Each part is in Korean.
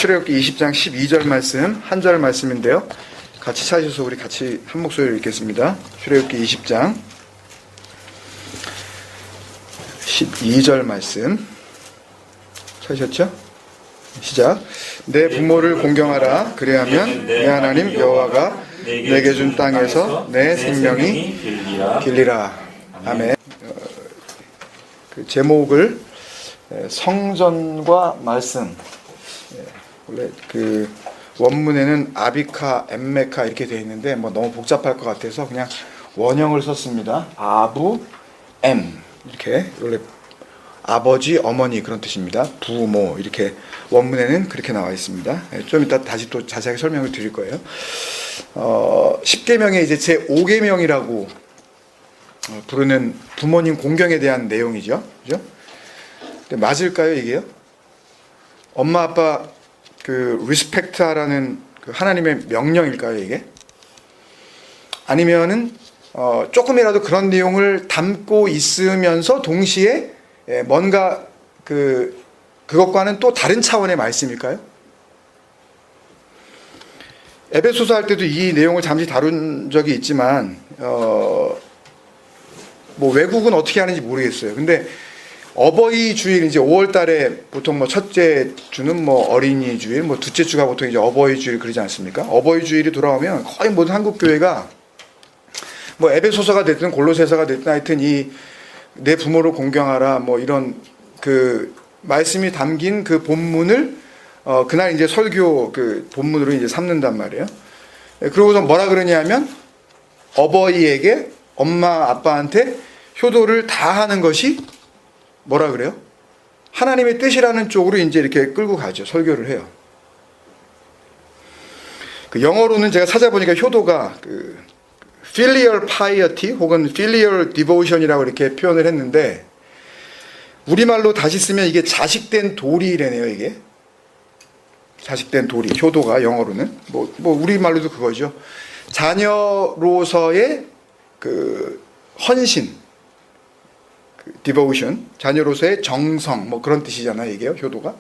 출애굽기 20장 12절 말씀, 한 절 말씀인데요. 같이 찾으셔서 우리 같이 한 목소리로 읽겠습니다. 출애굽기 20장 12절 말씀 찾으셨죠? 시작. 내 부모를 공경하라. 그리하면 내 하나님 여호와가 내게 준 땅에서 내 생명이 길리라. 아멘. 그 제목을 성전과 말씀. 원래 그 원문에는 아비카, 엠메카 이렇게 되어 있는데 뭐 너무 복잡할 것 같아서 그냥 원형을 썼습니다. 아부, 엠 이렇게 원래 아버지, 어머니 그런 뜻입니다. 부모 이렇게 원문에는 그렇게 나와 있습니다. 좀 이따 다시 또 자세하게 설명을 드릴 거예요. 10계명의 이제 제 5계명이라고 부르는 부모님 공경에 대한 내용이죠. 그죠? 근데 맞을까요, 이게요? 엄마 아빠 그 리스펙트하라는 그 하나님의 명령일까요, 이게? 아니면은 조금이라도 그런 내용을 담고 있으면서 동시에 뭔가 그것과는 또 다른 차원의 말씀일까요? 에베소서 할 때도 이 내용을 잠시 다룬 적이 있지만 뭐 외국은 어떻게 하는지 모르겠어요. 근데 어버이 주일 이제 5월 달에 보통 뭐 첫째 주는 뭐 어린이 주일, 뭐 둘째 주가 보통 이제 어버이 주일 그러지 않습니까? 어버이 주일이 돌아오면 거의 모든 한국 교회가 뭐 에베소서가 됐든 골로새서가 됐든 하여튼 이 내 부모를 공경하라 뭐 이런 그 말씀이 담긴 그 본문을 그날 이제 설교 그 본문으로 이제 삼는단 말이에요. 그러고서 뭐라 그러냐면 어버이에게 엄마 아빠한테 효도를 다 하는 것이 뭐라 그래요? 하나님의 뜻이라는 쪽으로 이제 이렇게 끌고 가죠. 설교를 해요. 그 영어로는 제가 찾아보니까 효도가 그 filial piety 혹은 filial devotion이라고 이렇게 표현을 했는데 우리말로 다시 쓰면 이게 자식된 도리래네요. 이게 자식된 도리, 효도가 영어로는 뭐 우리말로도 그거죠. 자녀로서의 그 헌신, 그 devotion, 자녀로서의 정성 뭐 그런 뜻이잖아요. 이게요, 효도가.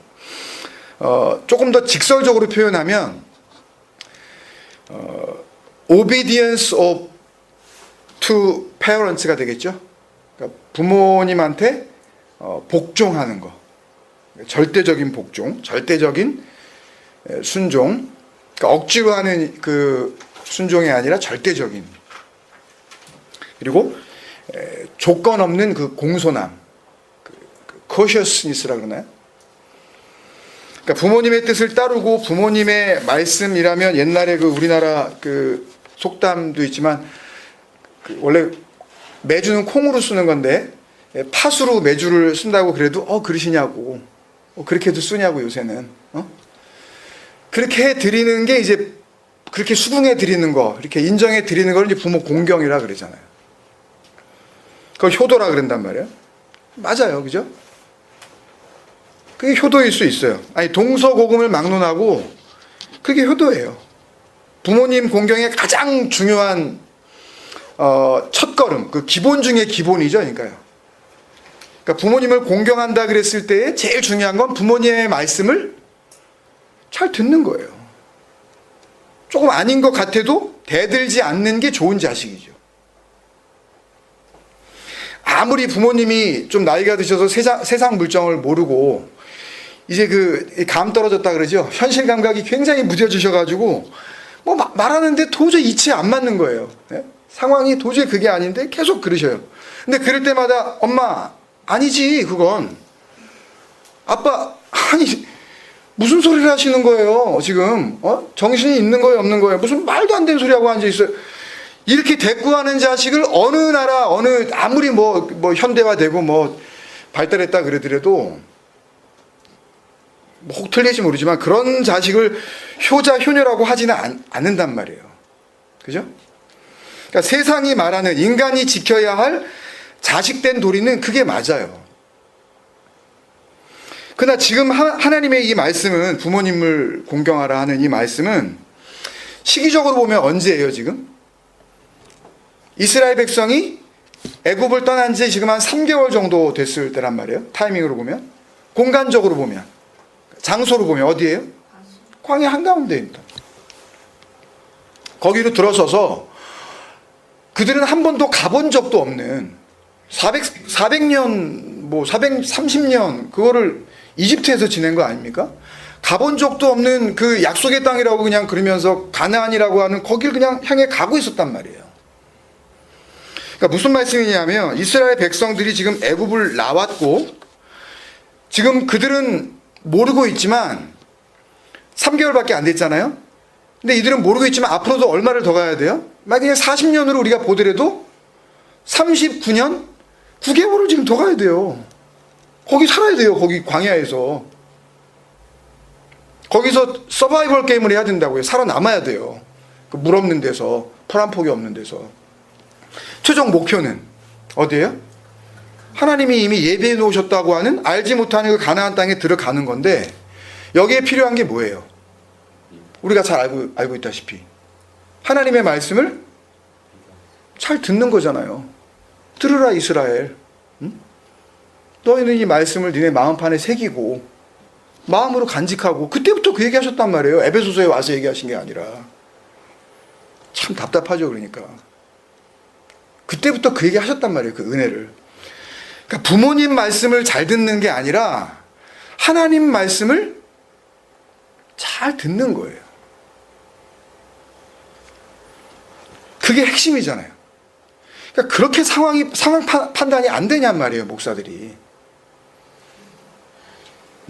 조금 더 직설적으로 표현하면 obedience to parents가 되겠죠. 그러니까 부모님한테 복종하는 거, 절대적인 복종, 절대적인 순종, 그러니까 억지로 하는 그 순종이 아니라 절대적인, 그리고 조건 없는 그 공손함, cautiousness라 그러나요? 그러니까 부모님의 뜻을 따르고 부모님의 말씀이라면 옛날에 그 우리나라 그 속담도 있지만 그 원래 매주는 콩으로 쓰는 건데 팥으로 매주를 쓴다고 그래도 그러시냐고 그렇게도 쓰냐고 요새는 그렇게 해 드리는 게 이제 그렇게 수긍해 드리는 거 이렇게 인정해 드리는 걸 이제 부모 공경이라 그러잖아요. 그걸 효도라 그런단 말이에요. 맞아요, 그죠? 그게 효도일 수 있어요. 아니 동서고금을 막론하고 그게 효도예요. 부모님 공경의 가장 중요한 첫걸음, 그 기본 중에 기본이죠, 그러니까요. 그러니까 부모님을 공경한다 그랬을 때 제일 중요한 건 부모님의 말씀을 잘 듣는 거예요. 조금 아닌 것 같아도 대들지 않는 게 좋은 자식이죠. 아무리 부모님이 좀 나이가 드셔서 세상 물정을 모르고 이제 그 감 떨어졌다 그러죠. 현실 감각이 굉장히 무뎌지셔가지고 뭐 말하는데 도저히 이치에 안 맞는 거예요. 네? 상황이 도저히 그게 아닌데 계속 그러셔요. 근데 그럴 때마다 엄마 아니지 그건 아빠 아니 무슨 소리를 하시는 거예요 지금 정신이 있는 거예요 없는 거예요 무슨 말도 안 되는 소리하고 앉아있어요. 이렇게 대꾸하는 자식을 어느 나라 아무리 뭐 현대화되고 뭐 발달했다 그러더라도 뭐 혹 틀릴지 모르지만 그런 자식을 효자 효녀라고 하지는 않는단 말이에요. 그죠? 그러니까 세상이 말하는 인간이 지켜야 할 자식된 도리는 그게 맞아요. 그러나 지금 하나님의 이 말씀은 부모님을 공경하라 하는 이 말씀은 시기적으로 보면 언제예요 지금? 이스라엘 백성이 애굽을 떠난 지 지금 한 3개월 정도 됐을 때란 말이에요. 타이밍으로 보면. 공간적으로 보면. 장소로 보면 어디예요? 광야 한가운데입니다. 거기로 들어서서 그들은 한 번도 가본 적도 없는 400년, 뭐 430년 그거를 이집트에서 지낸 거 아닙니까? 가본 적도 없는 그 약속의 땅이라고 그냥 그러면서 가나안이라고 하는 거길 그냥 향해 가고 있었단 말이에요. 그러니까 무슨 말씀이냐면 이스라엘 백성들이 지금 애굽을 나왔고 지금 그들은 모르고 있지만 3개월밖에 안 됐잖아요. 근데 이들은 모르고 있지만 앞으로도 얼마를 더 가야 돼요? 막 그냥 40년으로 우리가 보더라도 39년 9개월을 지금 더 가야 돼요. 거기 살아야 돼요. 거기 광야에서. 거기서 서바이벌 게임을 해야 된다고요. 살아남아야 돼요. 그 물 없는 데서, 풀 한 폭이 없는 데서. 최종 목표는 어디예요? 하나님이 이미 예비해 놓으셨다고 하는 알지 못하는 그 가나안 땅에 들어가는 건데 여기에 필요한 게 뭐예요? 우리가 잘 알고 있다시피 하나님의 말씀을 잘 듣는 거잖아요. 들으라 이스라엘. 응? 너희는 이 말씀을 니네 마음판에 새기고 마음으로 간직하고 그때부터 그 얘기하셨단 말이에요. 에베소서에 와서 얘기하신 게 아니라. 참 답답하죠. 그러니까 그때부터 그 얘기 하셨단 말이에요. 그 은혜를. 그러니까 부모님 말씀을 잘 듣는 게 아니라 하나님 말씀을 잘 듣는 거예요. 그게 핵심이잖아요. 그러니까 그렇게 상황 판단이 안 되냔 말이에요. 목사들이.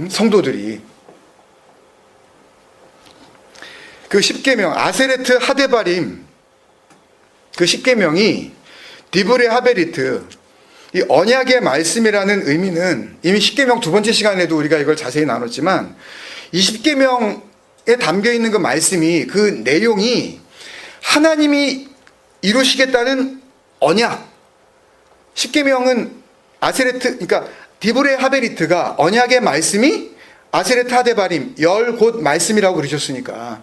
성도들이. 그 10계명 아세레트 하데바림 그 10계명이 디브레 하베리트 이 언약의 말씀이라는 의미는 이미 10계명 두 번째 시간에도 우리가 이걸 자세히 나눴지만 이 10계명에 담겨있는 그 말씀이 그 내용이 하나님이 이루시겠다는 언약 10계명은 아세레트 그러니까 디브레 하베리트가 언약의 말씀이 아세레트 하데바림 열 곧 말씀이라고 그러셨으니까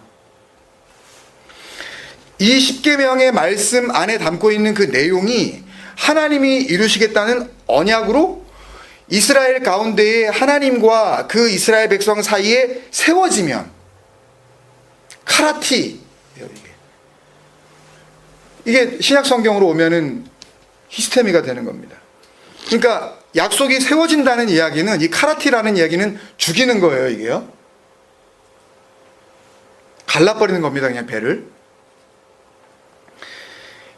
이 10계명의 말씀 안에 담고 있는 그 내용이 하나님이 이루시겠다는 언약으로 이스라엘 가운데에 하나님과 그 이스라엘 백성 사이에 세워지면 카라티 이게 신약 성경으로 오면은 히스테미가 되는 겁니다. 그러니까 약속이 세워진다는 이야기는 이 카라티라는 이야기는 죽이는 거예요. 이게요. 갈라버리는 겁니다. 그냥 배를.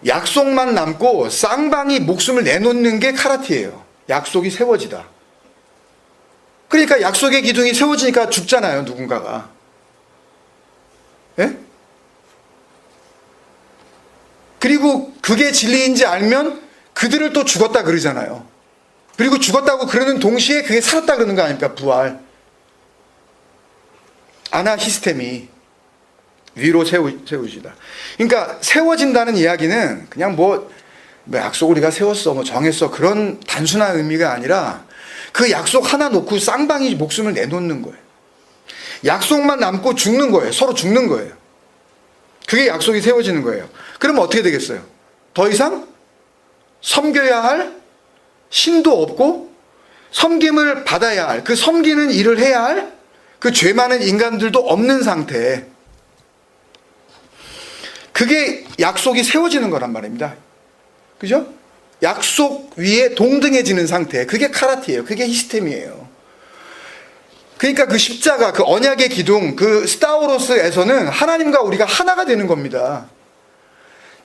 약속만 남고 쌍방이 목숨을 내놓는 게 카라티예요. 약속이 세워지다. 그러니까 약속의 기둥이 세워지니까 죽잖아요. 누군가가. 예? 그리고 그게 진리인지 알면 그들을 또 죽었다 그러잖아요. 그리고 죽었다고 그러는 동시에 그게 살았다 그러는 거 아닙니까? 부활. 아나히스테미. 위로 세우시다. 그러니까 세워진다는 이야기는 그냥 뭐 약속을 우리가 세웠어, 뭐 정했어 그런 단순한 의미가 아니라 그 약속 하나 놓고 쌍방이 목숨을 내놓는 거예요. 약속만 남고 죽는 거예요. 서로 죽는 거예요. 그게 약속이 세워지는 거예요. 그러면 어떻게 되겠어요? 더 이상 섬겨야 할 신도 없고 섬김을 받아야 할 그 섬기는 일을 해야 할 그 죄 많은 인간들도 없는 상태. 그게 약속이 세워지는 거란 말입니다. 그죠? 약속 위에 동등해지는 상태. 그게 카라티예요. 그게 히스템이에요. 그러니까 그 십자가, 그 언약의 기둥, 그 스타우로스에서는 하나님과 우리가 하나가 되는 겁니다.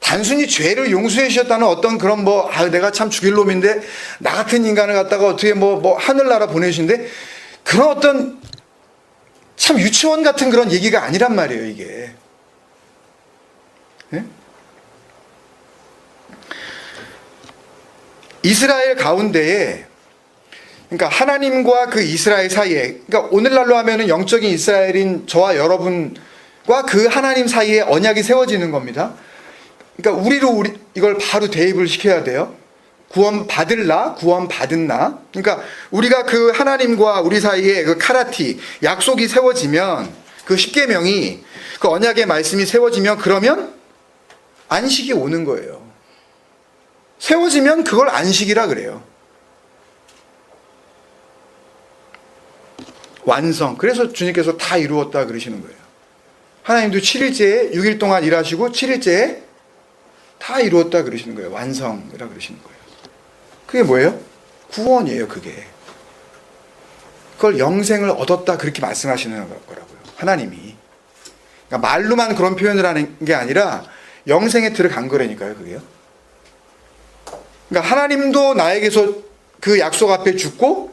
단순히 죄를 용서해 주셨다는 어떤 그런 내가 참 죽일 놈인데 나 같은 인간을 갖다가 어떻게 하늘나라 보내주신데 그런 어떤 참 유치원 같은 그런 얘기가 아니란 말이에요, 이게. 네? 이스라엘 가운데에 그러니까 하나님과 그 이스라엘 사이에 그러니까 오늘날로 하면은 영적인 이스라엘인 저와 여러분과 그 하나님 사이에 언약이 세워지는 겁니다. 그러니까 우리 이걸 바로 대입을 시켜야 돼요. 구원 받은 나. 그러니까 우리가 그 하나님과 우리 사이에 그 카라티 약속이 세워지면 그 십계명이 그 언약의 말씀이 세워지면 그러면 안식이 오는 거예요. 세워지면 그걸 안식이라 그래요. 완성. 그래서 주님께서 다 이루었다 그러시는 거예요. 하나님도 7일째에 6일 동안 일하시고 7일째에 다 이루었다 그러시는 거예요. 완성이라 그러시는 거예요. 그게 뭐예요? 구원이에요. 그게. 그걸 영생을 얻었다 그렇게 말씀하시는 거라고요. 하나님이. 그러니까 말로만 그런 표현을 하는 게 아니라 영생에 들어간 거라니까요. 그게요. 그러니까 하나님도 나에게서 그 약속 앞에 죽고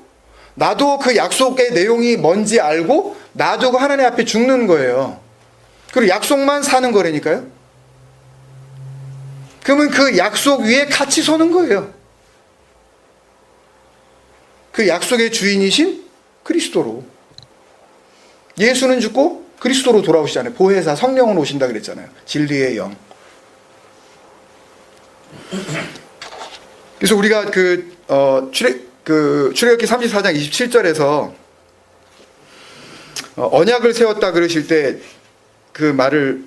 나도 그 약속의 내용이 뭔지 알고 나도 그 하나님 앞에 죽는 거예요. 그리고 약속만 사는 거라니까요. 그러면 그 약속 위에 같이 서는 거예요. 그 약속의 주인이신 그리스도로. 예수는 죽고 그리스도로 돌아오시잖아요. 보혜사 성령은 오신다 그랬잖아요. 진리의 영. 그래서 우리가 출애굽기 34장 27절에서 언약을 세웠다 그러실 때 그 말을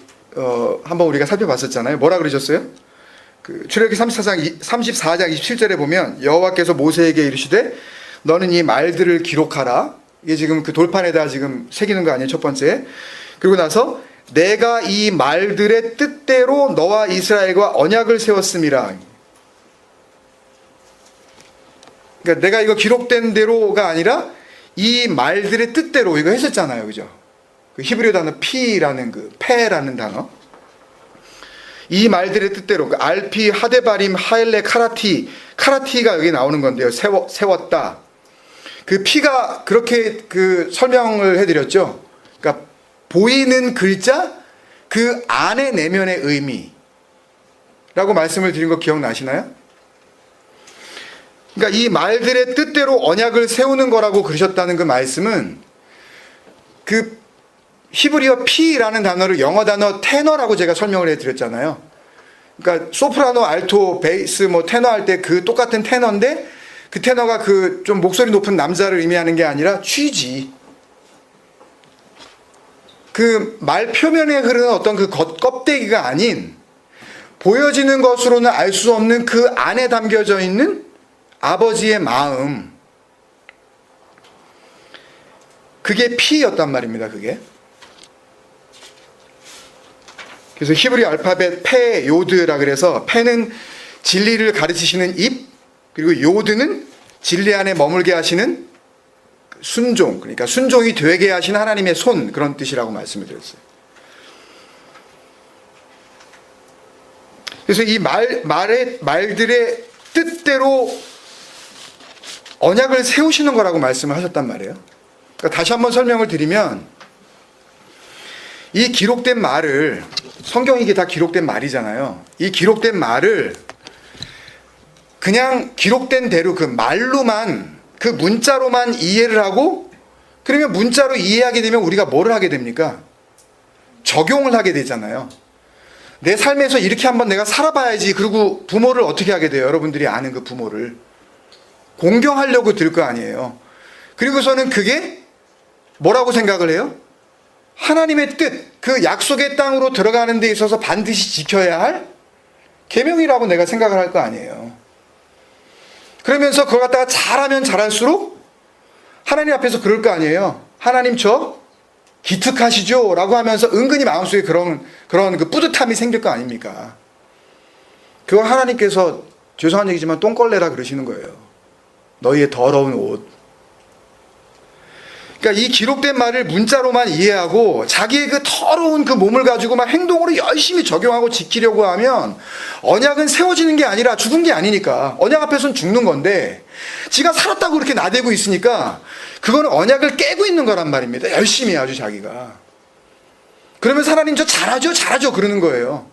한번 우리가 살펴봤었잖아요. 뭐라 그러셨어요? 출애굽기 34장 27절에 보면 여호와께서 모세에게 이르시되 너는 이 말들을 기록하라. 이게 지금 그 돌판에다 지금 새기는 거 아니에요? 첫 번째. 그리고 나서 내가 이 말들의 뜻대로 너와 이스라엘과 언약을 세웠음이라. 그러니까 내가 이거 기록된 대로가 아니라 이 말들의 뜻대로 이거 했었잖아요. 그죠? 그 히브리 단어 피라는 페라는 단어. 이 말들의 뜻대로 알피, 하데바림, 하엘레, 카라티가 여기 나오는 건데요. 세웠다. 그 피가 그렇게 설명을 해드렸죠. 그러니까 보이는 글자 그 안에 내면의 의미라고 말씀을 드린 거 기억나시나요? 그러니까 이 말들의 뜻대로 언약을 세우는 거라고 그러셨다는 그 말씀은 그 히브리어 피라는 단어를 영어 단어 테너라고 제가 설명을 해드렸잖아요. 그러니까 소프라노, 알토, 베이스, 테너 할 때 그 똑같은 테너인데 그 테너가 좀 목소리 높은 남자를 의미하는 게 아니라 취지. 그 말 표면에 흐르는 어떤 그 껍데기가 아닌 보여지는 것으로는 알 수 없는 그 안에 담겨져 있는 아버지의 마음. 그게 피였단 말입니다. 그게. 그래서 히브리 알파벳 페, 요드라 그래서 페는 진리를 가르치시는 입, 그리고 요드는 진리 안에 머물게 하시는 순종, 그러니까 순종이 되게 하시는 하나님의 손, 그런 뜻이라고 말씀을 드렸어요. 그래서 이 말들의 뜻대로 언약을 세우시는 거라고 말씀을 하셨단 말이에요. 그러니까 다시 한번 설명을 드리면 이 기록된 말을, 성경이 이게 다 기록된 말이잖아요. 이 기록된 말을 그냥 기록된 대로 그 말로만, 그 문자로만 이해를 하고, 그러면 문자로 이해하게 되면 우리가 뭐를 하게 됩니까? 적용을 하게 되잖아요. 내 삶에서 이렇게 한번 내가 살아봐야지. 그리고 부모를 어떻게 하게 돼요? 여러분들이 아는 그 부모를 공경하려고 들 거 아니에요. 그리고서는 그게 뭐라고 생각을 해요? 하나님의 뜻, 그 약속의 땅으로 들어가는 데 있어서 반드시 지켜야 할 계명이라고 내가 생각을 할 거 아니에요. 그러면서 그걸 갖다가 잘하면 잘할수록 하나님 앞에서 그럴 거 아니에요. 하나님 저 기특하시죠? 라고 하면서 은근히 마음속에 그런 그 뿌듯함이 생길 거 아닙니까? 그걸 하나님께서 죄송한 얘기지만 똥걸레라 그러시는 거예요. 너희의 더러운 옷. 그러니까 이 기록된 말을 문자로만 이해하고 자기의 그 더러운 그 몸을 가지고 막 행동으로 열심히 적용하고 지키려고 하면 언약은 세워지는 게 아니라 죽은 게 아니니까. 언약 앞에서는 죽는 건데 지가 살았다고 그렇게 나대고 있으니까 그거는 언약을 깨고 있는 거란 말입니다. 열심히 아주 자기가. 그러면 하나님 저 잘하죠 그러는 거예요.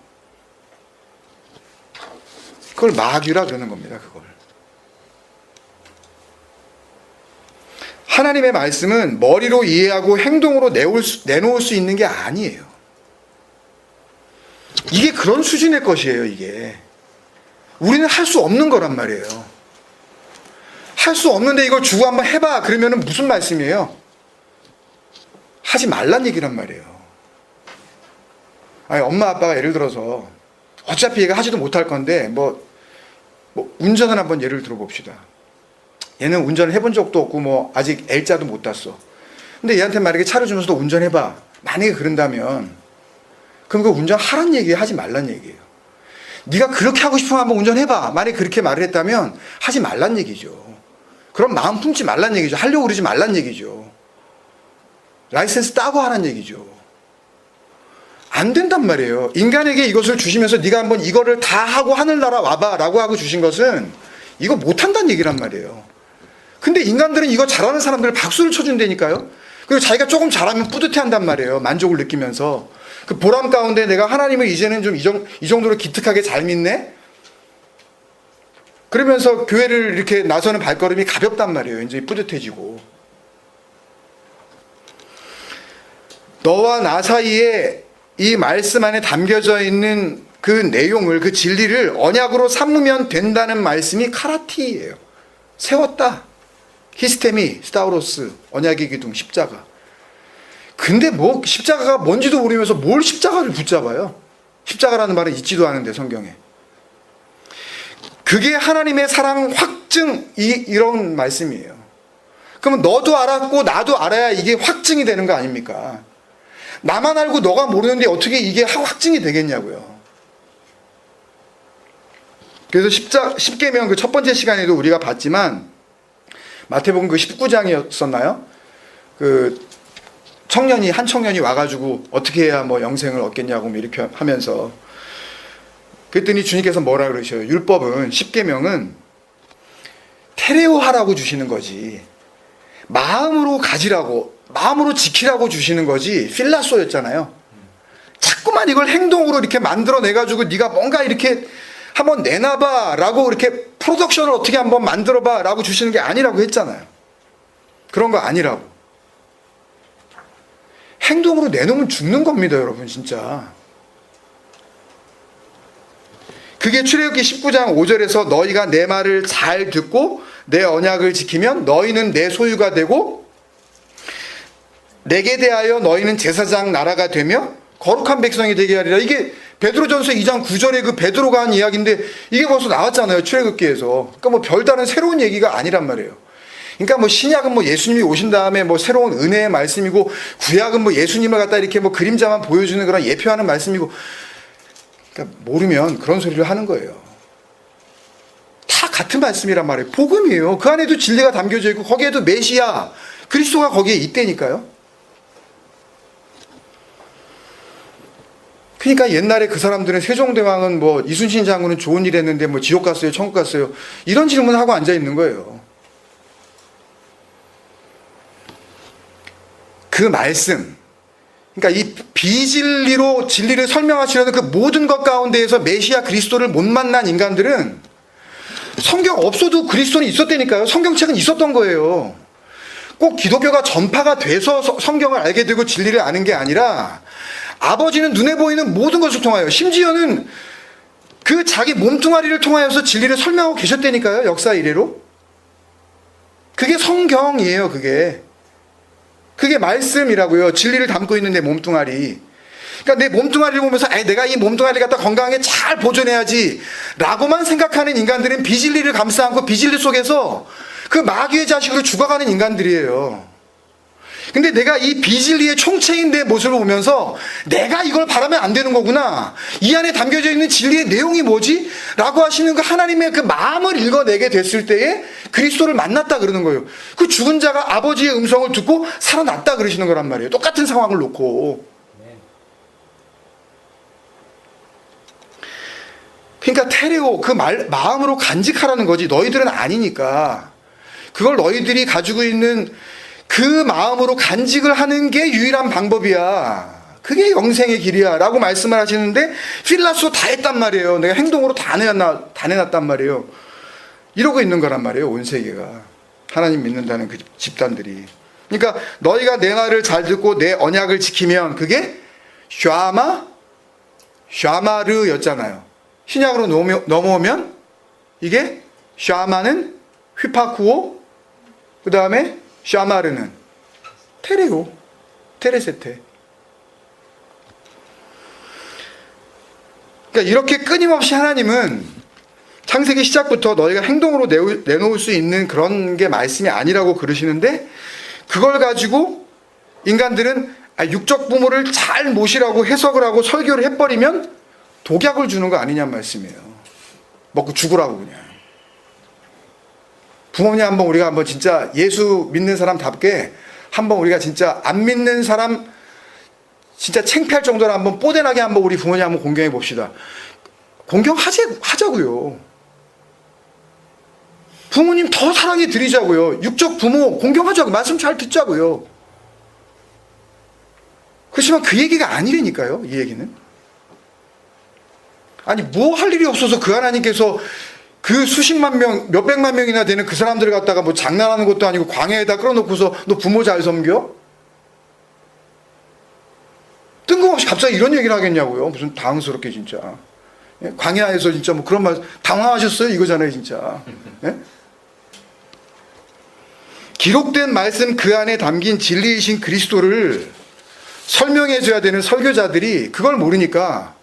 그걸 마귀라 그러는 겁니다. 그걸. 하나님의 말씀은 머리로 이해하고 행동으로 내놓을 수 있는 게 아니에요. 이게 그런 수준의 것이에요. 이게 우리는 할 수 없는 거란 말이에요. 할 수 없는데 이걸 주고 한번 해봐 그러면은 무슨 말씀이에요? 하지 말란 얘기란 말이에요. 아니, 엄마 아빠가 예를 들어서 어차피 얘가 하지도 못할 건데 뭐 운전을 한번 예를 들어봅시다. 얘는 운전을 해본 적도 없고 아직 L자도 못 땄어. 근데 얘한테 만약에 차를 주면서도 운전해봐. 만약에 그런다면 그럼 그 운전하란 얘기 하지 말란 얘기예요. 네가 그렇게 하고 싶으면 한번 운전해봐. 만약에 그렇게 말을 했다면 하지 말란 얘기죠. 그럼 마음 품지 말란 얘기죠. 하려고 그러지 말란 얘기죠. 라이센스 따고 하란 얘기죠. 안 된단 말이에요. 인간에게 이것을 주시면서 네가 한번 이거를 다 하고 하늘나라 와봐 라고 하고 주신 것은 이거 못한다는 얘기란 말이에요. 근데 인간들은 이거 잘하는 사람들 박수를 쳐준다니까요. 그리고 자기가 조금 잘하면 뿌듯해한단 말이에요. 만족을 느끼면서. 그 보람 가운데 내가 하나님을 이제는 좀 이 정도로 기특하게 잘 믿네? 그러면서 교회를 이렇게 나서는 발걸음이 가볍단 말이에요. 이제 뿌듯해지고. 너와 나 사이에 이 말씀 안에 담겨져 있는 그 내용을, 그 진리를 언약으로 삼으면 된다는 말씀이 카라티예요. 세웠다. 히스테미, 스타우로스, 언약의 기둥, 십자가. 근데 뭐 십자가가 뭔지도 모르면서 뭘 십자가를 붙잡아요? 십자가라는 말은 있지도 않은데 성경에. 그게 하나님의 사랑 확증, 이런 말씀이에요. 그러면 너도 알았고 나도 알아야 이게 확증이 되는 거 아닙니까? 나만 알고 너가 모르는데 어떻게 이게 확증이 되겠냐고요. 그래서 십계명 그 첫 번째 시간에도 우리가 봤지만 마태복음 그 19장이었었나요? 그 한 청년이 와가지고 어떻게 해야 뭐 영생을 얻겠냐고 이렇게 하면서 그랬더니 주님께서 뭐라 그러셔요? 율법은, 십계명은 테레오하라고 주시는 거지 마음으로 가지라고, 마음으로 지키라고 주시는 거지 필라소였잖아요. 자꾸만 이걸 행동으로 이렇게 만들어내가지고 네가 뭔가 이렇게 한번 내놔봐 라고 이렇게 프로덕션을 어떻게 한번 만들어봐 라고 주시는 게 아니라고 했잖아요. 그런 거 아니라고. 행동으로 내놓으면 죽는 겁니다, 여러분, 진짜. 그게 출애굽기 19장 5절에서 너희가 내 말을 잘 듣고 내 언약을 지키면 너희는 내 소유가 되고 내게 대하여 너희는 제사장 나라가 되며 거룩한 백성이 되게 하리라. 이게 베드로전서 2장 9절에 그 베드로가 한 이야기인데 이게 벌써 나왔잖아요, 출애굽기에서. 그러니까 뭐 별다른 새로운 얘기가 아니란 말이에요. 그러니까 뭐 신약은 뭐 예수님이 오신 다음에 뭐 새로운 은혜의 말씀이고 구약은 뭐 예수님을 갖다 이렇게 뭐 그림자만 보여주는 그런 예표하는 말씀이고, 그러니까 모르면 그런 소리를 하는 거예요. 다 같은 말씀이란 말이에요. 복음이에요. 그 안에도 진리가 담겨져 있고 거기에도 메시아 그리스도가 거기에 있다니까요. 그러니까 옛날에 그 사람들은 세종대왕은 뭐 이순신 장군은 좋은 일 했는데 뭐 지옥 갔어요, 천국 갔어요, 이런 질문을 하고 앉아 있는 거예요. 그 말씀, 그러니까 이 비진리로 진리를 설명하시려는 그 모든 것 가운데에서 메시아 그리스도를 못 만난 인간들은 성경 없어도 그리스도는 있었다니까요. 성경책은 있었던 거예요. 꼭 기독교가 전파가 돼서 성경을 알게 되고 진리를 아는 게 아니라 아버지는 눈에 보이는 모든 것을 통하여, 심지어는 그 자기 몸뚱아리를 통하여서 진리를 설명하고 계셨다니까요. 역사 이래로. 그게 성경이에요. 그게 말씀이라고요. 진리를 담고 있는 내 몸뚱아리. 그러니까 내 몸뚱아리를 보면서 내가 이 몸뚱아리를 갖다 건강하게 잘 보존해야지 라고만 생각하는 인간들은 비진리를 감싸 안고 비진리 속에서 그 마귀의 자식으로 죽어가는 인간들이에요. 근데 내가 이 비진리의 총체인 내 모습을 보면서 내가 이걸 바라면 안 되는 거구나, 이 안에 담겨져 있는 진리의 내용이 뭐지? 라고 하시는 그 하나님의 그 마음을 읽어내게 됐을 때에 그리스도를 만났다 그러는 거예요. 그 죽은 자가 아버지의 음성을 듣고 살아났다 그러시는 거란 말이에요. 똑같은 상황을 놓고. 그러니까 테레오, 그 마음으로 간직하라는 거지. 너희들은 아니니까. 그걸 너희들이 가지고 있는 그 마음으로 간직을 하는 게 유일한 방법이야. 그게 영생의 길이야 라고 말씀을 하시는데 필라소 다 했단 말이에요. 내가 행동으로 다 내놨단 말이에요. 이러고 있는 거란 말이에요. 온 세계가. 하나님 믿는다는 그 집단들이. 그러니까 너희가 내 말을 잘 듣고 내 언약을 지키면, 그게 샤마르였잖아요. 신약으로 넘어오면 이게 샤마는 휘파쿠오, 그 다음에 샤마르는 테레오, 테레세테. 그러니까 이렇게 끊임없이 하나님은 창세기 시작부터 너희가 행동으로 내놓을 수 있는 그런 게 말씀이 아니라고 그러시는데, 그걸 가지고 인간들은 육적 부모를 잘 모시라고 해석을 하고 설교를 해버리면 독약을 주는 거 아니냔 말씀이에요. 먹고 죽으라고 그냥. 부모님 우리가 한번 진짜 예수 믿는 사람답게 한번 우리가 진짜 안 믿는 사람 진짜 창피할 정도로 한번 뽀대나게 한번 우리 부모님 한번 공경해 봅시다. 공경하자고요. 부모님 더 사랑해 드리자고요. 육적 부모 공경하자고. 말씀 잘 듣자고요. 그렇지만 그 얘기가 아니라니까요. 이 얘기는. 아니 뭐 할 일이 없어서 그 하나님께서 그 수십만 명, 몇백만 명이나 되는 그 사람들을 갖다가 뭐 장난하는 것도 아니고 광야에다 끌어놓고서 너 부모 잘 섬겨? 뜬금없이 갑자기 이런 얘기를 하겠냐고요. 무슨 당황스럽게 진짜. 광야에서 진짜 뭐 그런 말 당황하셨어요? 이거잖아요 진짜. 예? 기록된 말씀 그 안에 담긴 진리이신 그리스도를 설명해 줘야 되는 설교자들이 그걸 모르니까,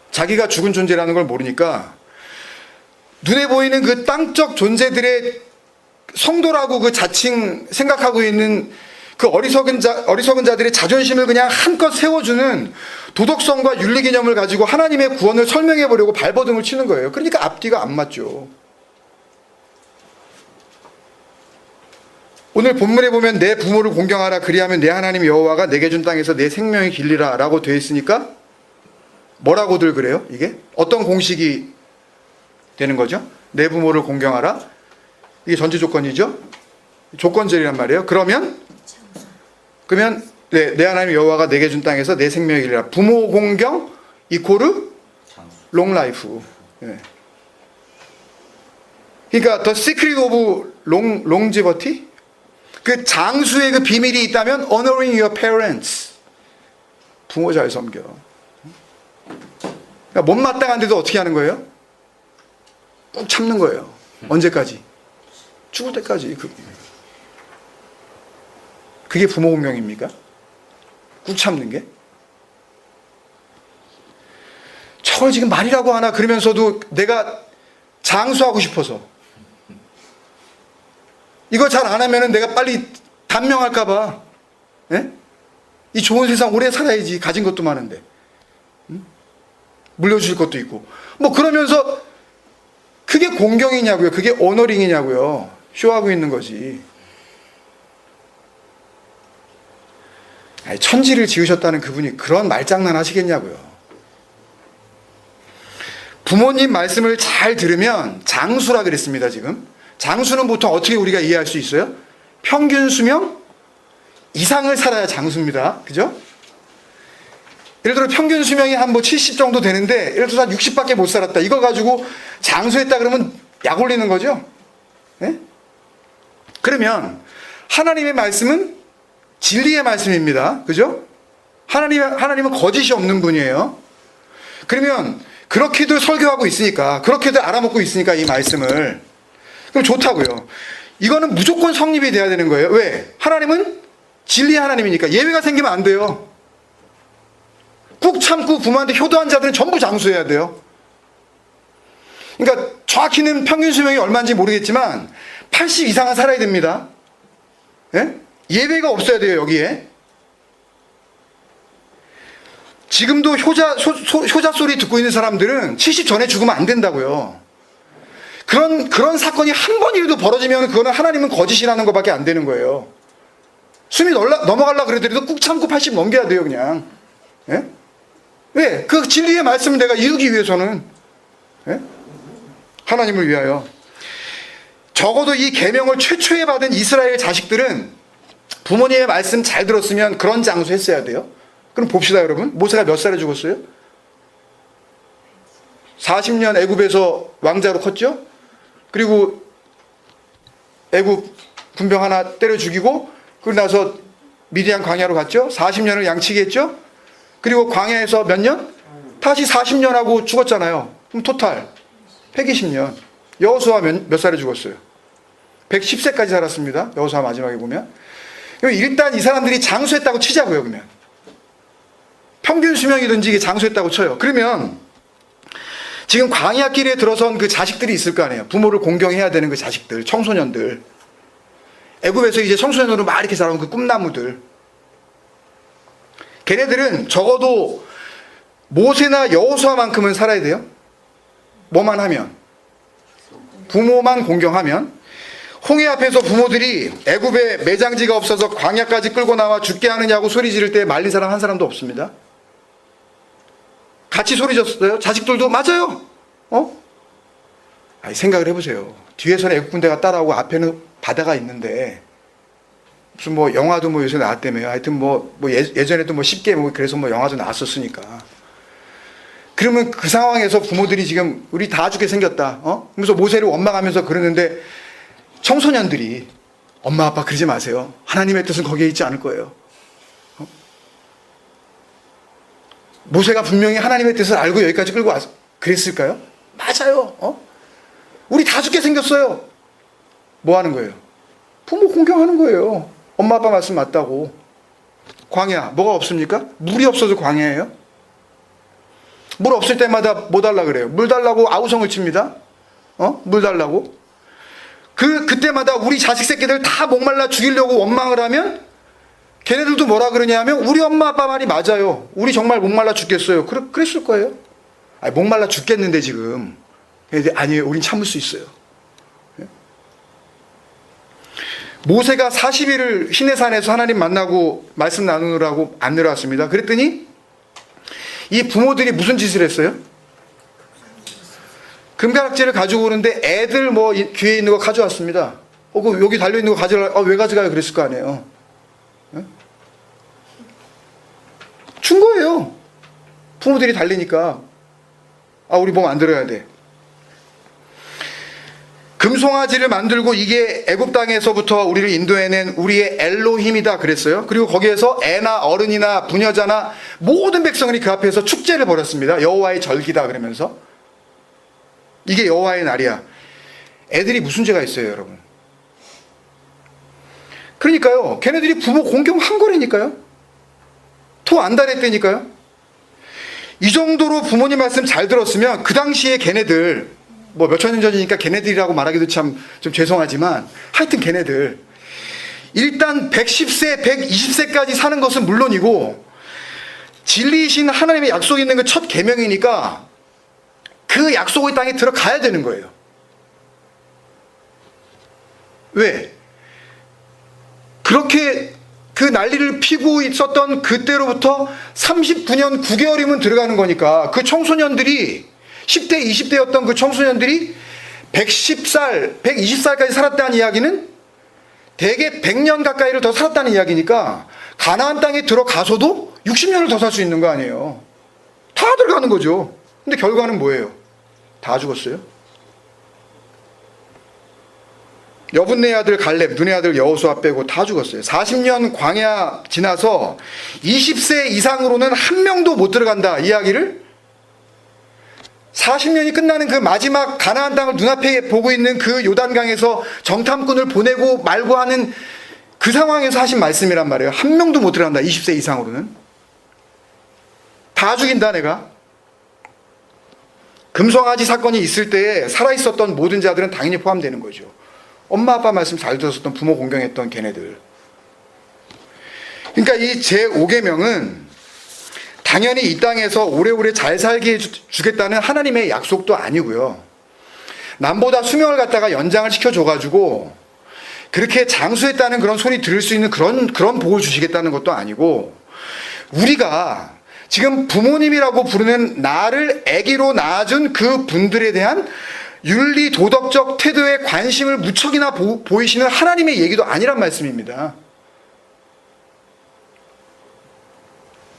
자기가 죽은 존재라는 걸 모르니까 눈에 보이는 그 땅적 존재들의 성도라고 그 자칭 생각하고 있는 그 어리석은 자들의 자존심을 그냥 한껏 세워주는 도덕성과 윤리 개념을 가지고 하나님의 구원을 설명해 보려고 발버둥을 치는 거예요. 그러니까 앞뒤가 안 맞죠. 오늘 본문에 보면 내 부모를 공경하라 그리하면 내 하나님 여호와가 내게 준 땅에서 내 생명이 길리라 라고 되어 있으니까 뭐라고들 그래요? 이게 어떤 공식이 되는 거죠? 내 부모를 공경하라. 이게 전제 조건이죠. 조건절이란 말이에요. 그러면 내 하나님 여호와가 내게 준 땅에서 내 생명이 길리라. 부모 공경 이코르 롱 라이프. 네. 그러니까 the secret of longevity, 그 장수의 그 비밀이 있다면 honoring your parents. 부모 잘 섬겨. 그러니까 못마땅한데도 어떻게 하는 거예요? 꾹 참는 거예요. 언제까지? 죽을 때까지. 그게 부모 공경입니까? 꾹 참는 게? 저걸 지금 말이라고 하나 그러면서도 내가 장수하고 싶어서, 이거 잘 안 하면은 내가 빨리 단명할까봐, 예? 이 좋은 세상 오래 살아야지. 가진 것도 많은데, 물려주실 것도 있고, 뭐 그러면서 그게 공경이냐고요? 그게 오너링이냐고요? 쇼하고 있는 거지. 아니, 천지를 지으셨다는 그분이 그런 말장난 하시겠냐고요? 부모님 말씀을 잘 들으면 장수라 그랬습니다. 지금 장수는 보통 어떻게 우리가 이해할 수 있어요? 평균 수명 이상을 살아야 장수입니다. 그죠? 예를 들어 평균 수명이 한 뭐 70 정도 되는데, 예를 들어서 한 60밖에 못 살았다. 이거 가지고 장수했다 그러면 약 올리는 거죠? 예? 그러면 하나님의 말씀은 진리의 말씀입니다. 그죠? 하나님은 거짓이 없는 분이에요. 그러면 그렇게도 설교하고 있으니까, 그렇게도 알아먹고 있으니까 이 말씀을, 그럼 좋다고요. 이거는 무조건 성립이 돼야 되는 거예요. 왜? 하나님은 진리의 하나님이니까. 예외가 생기면 안 돼요. 꾹 참고 부모한테 효도한 자들은 전부 장수해야 돼요. 그러니까 정확히는 평균 수명이 얼마인지 모르겠지만 80 이상은 살아야 됩니다. 예? 예외가 없어야 돼요. 여기에 지금도 효자 소리 듣고 있는 사람들은 70 전에 죽으면 안 된다고요. 그런 사건이 한 번이라도 벌어지면 그거는 하나님은 거짓이라는 것밖에 안 되는 거예요. 숨이 넘어가려고 그러더라도 꾹 참고 80 넘겨야 돼요. 그냥. 예? 왜? 그 진리의 말씀을 내가 이루기 위해서는, 예? 하나님을 위하여. 적어도 이 계명을 최초에 받은 이스라엘 자식들은 부모님의 말씀 잘 들었으면 그런 장수 했어야 돼요. 그럼 봅시다 여러분. 모세가 몇 살에 죽었어요? 40년 애굽에서 왕자로 컸죠? 그리고 애굽 군병 하나 때려 죽이고, 그러고 나서 미디안 광야로 갔죠? 40년을 양치기 했죠? 그리고 광야에서 몇 년? 다시 40년 하고 죽었잖아요. 그럼 토탈 120년. 여호수아 몇 살에 죽었어요? 110세까지 살았습니다. 여호수아 마지막에 보면. 일단 이 사람들이 장수했다고 치자고요. 그러면 평균 수명이든지 이게 장수했다고 쳐요. 그러면 지금 광야길에 들어선 그 자식들이 있을 거 아니에요. 부모를 공경해야 되는 그 자식들, 청소년들. 애굽에서 이제 청소년으로 막 이렇게 자라온 그 꿈나무들. 걔네들은 적어도 모세나 여호수아만큼은 살아야 돼요. 뭐만 하면? 부모만 공경하면. 홍해 앞에서 부모들이 애굽에 매장지가 없어서 광야까지 끌고 나와 죽게 하느냐고 소리 지를 때 말린 사람 한 사람도 없습니다. 같이 소리 졌어요. 자식들도 맞아요. 아니, 생각을 해보세요. 뒤에서는 애국 군대가 따라오고 앞에는 바다가 있는데 무슨 뭐 영화도 뭐 요새 나왔다며요. 하여튼 뭐 예전에도 뭐 쉽게 뭐 그래서 뭐 영화도 나왔었으니까. 그러면 그 상황에서 부모들이 지금 우리 다 죽게 생겼다. 그러면서 모세를 원망하면서 그러는데 청소년들이 엄마 아빠 그러지 마세요. 하나님의 뜻은 거기에 있지 않을 거예요. 모세가 분명히 하나님의 뜻을 알고 여기까지 끌고 와서 그랬을까요? 맞아요. 우리 다 죽게 생겼어요. 뭐 하는 거예요? 부모 공경하는 거예요. 엄마 아빠 말씀 맞다고. 광야 뭐가 없습니까? 물이 없어서 광야예요. 물 없을 때마다 뭐 달라 그래요? 물 달라고 아우성을 칩니다. 물 달라고. 그때마다 우리 자식 새끼들 다 목말라 죽이려고 원망을 하면 걔네들도 뭐라 그러냐 하면 우리 엄마 아빠 말이 맞아요. 우리 정말 목말라 죽겠어요. 그랬을 거예요. 아니, 목말라 죽겠는데 지금. 아니에요. 우린 참을 수 있어요. 모세가 40일을 시내산에서 하나님 만나고 말씀 나누느라고 안 내려왔습니다. 그랬더니 이 부모들이 무슨 짓을 했어요? 금가락지를 가지고 오는데 애들 뭐 뒤에 있는 거 가져왔습니다. 여기 달려있는 거 가져가, 왜 가져가요? 그랬을 거 아니에요. 준 거예요. 부모들이 달리니까. 우리 뭐 만들어야 돼. 금송아지를 만들고 이게 애굽 땅에서부터 우리를 인도해낸 우리의 엘로힘이다 그랬어요. 그리고 거기에서 애나 어른이나 부녀자나 모든 백성이 그 앞에서 축제를 벌였습니다. 여호와의 절기다 그러면서. 이게 여호와의 날이야. 애들이 무슨 죄가 있어요, 여러분? 그러니까요, 걔네들이 부모 공경한 거라니까요. 토 안 달했다니까요. 이 정도로 부모님 말씀 잘 들었으면 그 당시에 걔네들, 뭐 몇천 년 전이니까 걔네들이라고 말하기도 참 좀 죄송하지만 하여튼 걔네들 일단 110세, 120세까지 사는 것은 물론이고 진리이신 하나님의 약속이 있는 그 첫 계명이니까 그 약속의 땅에 들어가야 되는 거예요. 왜? 그렇게 그 난리를 피고 있었던 그때로부터 39년 9개월이면 들어가는 거니까 그 청소년들이 10대, 20대였던 그 청소년들이 110살, 120살까지 살았다는 이야기는 대개 100년 가까이를 더 살았다는 이야기니까 가나안 땅에 들어가서도 60년을 더 살 수 있는 거 아니에요. 다 들어가는 거죠. 근데 결과는 뭐예요? 다 죽었어요. 여분네 아들 갈렙, 눈의 아들 여호수아 빼고 다 죽었어요. 40년 광야 지나서 20세 이상으로는 한 명도 못 들어간다 이야기를 40년이 끝나는 그 마지막 가나안 땅을 눈앞에 보고 있는 그 요단강에서 정탐꾼을 보내고 말고 하는 그 상황에서 하신 말씀이란 말이에요. 한 명도 못 들어간다. 20세 이상으로는. 다 죽인다 내가. 금송아지 사건이 있을 때에 살아있었던 모든 자들은 당연히 포함되는 거죠. 엄마 아빠 말씀 잘 들었었던 부모 공경했던 걔네들. 그러니까 이 제5계명은 당연히 이 땅에서 오래오래 잘 살게 해주겠다는 하나님의 약속도 아니고요. 남보다 수명을 갖다가 연장을 시켜줘가지고 그렇게 장수했다는 그런 소리 들을 수 있는 그런 복을 주시겠다는 것도 아니고 우리가 지금 부모님이라고 부르는 나를 아기로 낳아준 그 분들에 대한 윤리 도덕적 태도에 관심을 무척이나 보이시는 하나님의 얘기도 아니란 말씀입니다.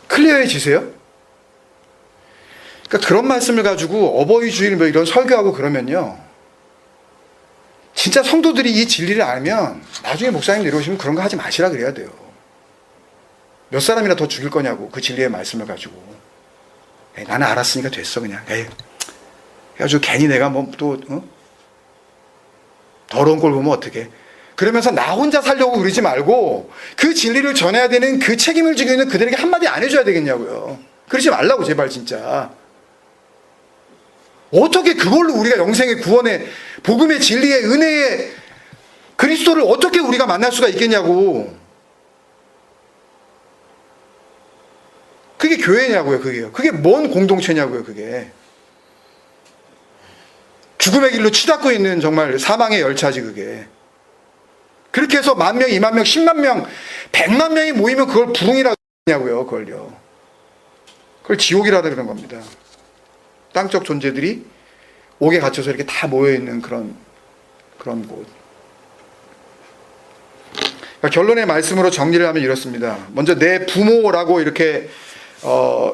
클리어해지세요? 그러니까 그런 말씀을 가지고 어버이 주일 뭐 이런 설교하고 그러면요, 진짜 성도들이 이 진리를 알면 나중에 목사님 내려오시면 그런 거 하지 마시라 그래야 돼요. 몇 사람이나 더 죽일 거냐고 그 진리의 말씀을 가지고. 나는 알았으니까 됐어 그냥. 그래가지고 괜히 내가 뭐 또 더러운 꼴 보면 어떡해. 그러면서 나 혼자 살려고 그러지 말고 그 진리를 전해야 되는 그 책임을 지고 있는 그들에게 한마디 안 해줘야 되겠냐고요. 그러지 말라고 제발 진짜. 어떻게 그걸로 우리가 영생의 구원의 복음의 진리의 은혜의 그리스도를 어떻게 우리가 만날 수가 있겠냐고. 그게 교회냐고요, 그게요. 그게 뭔 공동체냐고요, 그게. 죽음의 길로 치닫고 있는 정말 사망의 열차지, 그게. 그렇게 해서 10,000명, 20,000명, 100,000명, 100만 명이 모이면 그걸 부흥이라고 하냐고요, 그걸요. 그걸 지옥이라고 그런 겁니다. 땅적 존재들이 옥에 갇혀서 이렇게 다 모여있는 그런 곳. 그러니까 결론의 말씀으로 정리를 하면 이렇습니다. 먼저 내 부모라고 이렇게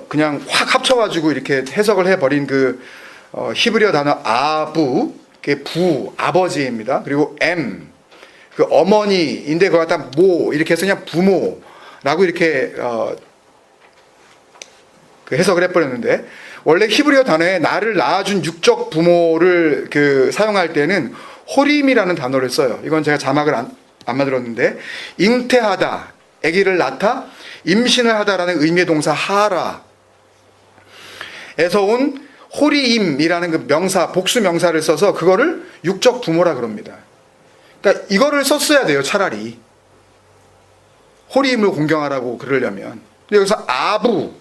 그냥 확 합쳐가지고 이렇게 해석을 해버린 히브리어 단어 아부, 그게 부, 아버지입니다. 그리고 그 어머니인데 그걸 갖다 모, 이렇게 해서 그냥 부모라고 이렇게 그 해석을 해버렸는데, 원래 히브리어 단어에 나를 낳아준 육적 부모를 사용할 때는 호림이라는 단어를 써요. 이건 제가 자막을 안 만들었는데, 잉태하다, 아기를 낳다, 임신을 하다라는 의미의 동사 하라에서 온 호리임이라는 그 명사, 복수 명사를 써서 그거를 육적 부모라 그럽니다. 그러니까 이거를 썼어야 돼요, 차라리. 호리임을 공경하라고 그러려면. 근데 여기서 아부,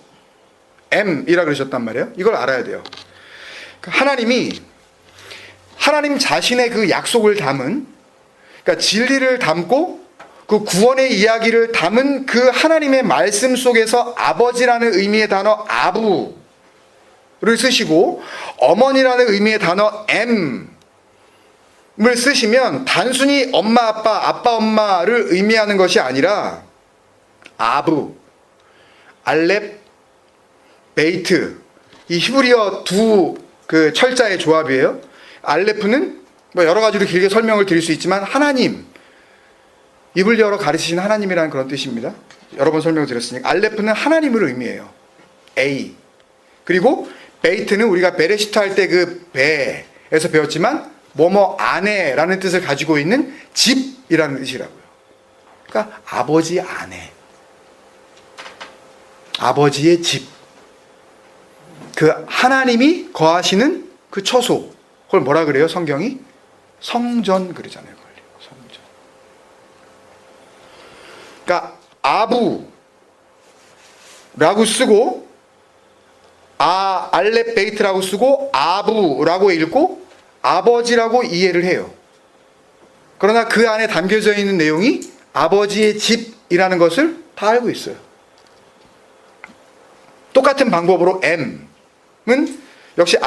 이라 그러셨단 말이에요. 이걸 알아야 돼요. 하나님 자신의 그 약속을 담은, 그러니까 진리를 담고 그 구원의 이야기를 담은 그 하나님의 말씀 속에서 아버지라는 의미의 단어 아부를 쓰시고 어머니라는 의미의 단어 을 쓰시면 단순히 엄마 아빠 엄마를 의미하는 것이 아니라 아부, 알렙, 베이트, 이 히브리어 두 그 철자의 조합이에요. 알레프는 뭐 여러 가지로 길게 설명을 드릴 수 있지만 하나님, 입을 열어 가르치신 하나님이라는 그런 뜻입니다. 여러 번 설명을 드렸으니까. 알레프는 하나님을 의미해요. A. 그리고 베이트는 우리가 베레시트 할 때 그 배에서 배웠지만 뭐뭐 아내라는 뜻을 가지고 있는 집이라는 뜻이라고요. 그러니까 아버지 아내, 아버지의 집, 그 하나님이 거하시는 그 처소, 그걸 뭐라 그래요? 성경이 성전 그러잖아요. 성전. 그러니까 아부라고 쓰고 알렙 베이트라고 쓰고 아부라고 읽고 아버지라고 이해를 해요. 그러나 그 안에 담겨져 있는 내용이 아버지의 집이라는 것을 다 알고 있어요. 똑같은 방법으로 M은 역시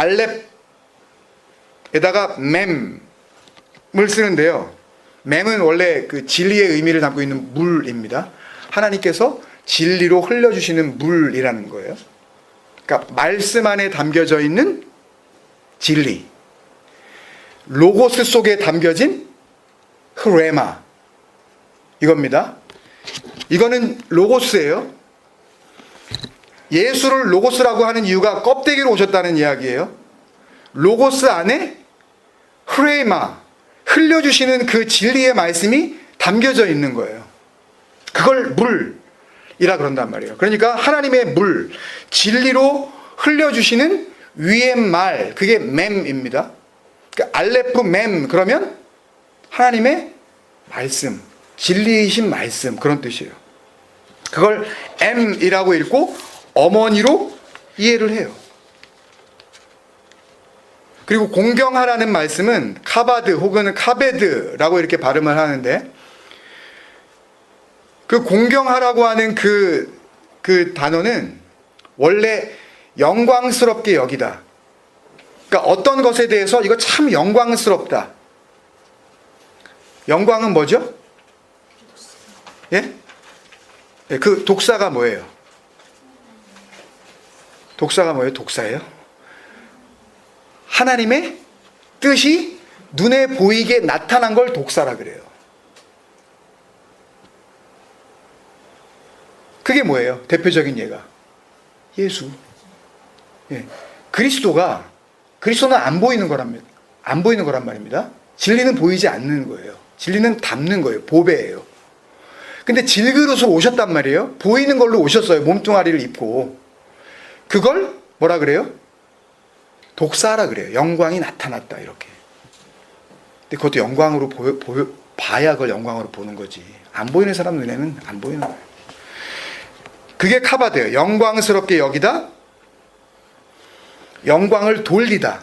알렙에다가 맴을 쓰는데요. 맴은 원래 그 진리의 의미를 담고 있는 물입니다. 하나님께서 진리로 흘려주시는 물이라는 거예요. 그러니까 말씀 안에 담겨져 있는 진리, 로고스 속에 담겨진 흐레마, 이겁니다. 이거는 로고스예요. 예수를 로고스라고 하는 이유가 껍데기로 오셨다는 이야기예요. 로고스 안에 흐레마, 흘려주시는 그 진리의 말씀이 담겨져 있는 거예요. 그걸 물이라 그런단 말이에요. 그러니까 하나님의 물, 진리로 흘려주시는 위의 말, 그게 맴입니다. 그러니까 알레프 맴, 그러면 하나님의 말씀, 진리이신 말씀, 그런 뜻이에요. 그걸 M이라고 읽고 어머니로 이해를 해요. 그리고 공경하라는 말씀은 카바드 혹은 카베드라고 이렇게 발음을 하는데, 그 공경하라고 하는 그 단어는 원래 영광스럽게 여기다. 그러니까 어떤 것에 대해서 이거 참 영광스럽다. 영광은 뭐죠? 예? 그 독사가 뭐예요? 독사가 뭐예요? 독사예요? 하나님의 뜻이 눈에 보이게 나타난 걸 독사라 그래요. 그게 뭐예요? 대표적인 예가 예수. 예. 그리스도는 안 보이는 거란 말입니다. 진리는 보이지 않는 거예요. 진리는 담는 거예요. 보배예요. 근데 질그릇으로 오셨단 말이에요. 보이는 걸로 오셨어요. 몸뚱아리를 입고. 그걸 뭐라 그래요? 독사라 그래요. 영광이 나타났다, 이렇게. 근데 그것도 영광으로 봐야 그걸 영광으로 보는 거지. 안 보이는 사람 눈에는 안 보이는 거예요. 그게 카바드예요. 영광스럽게 여기다, 영광을 돌리다,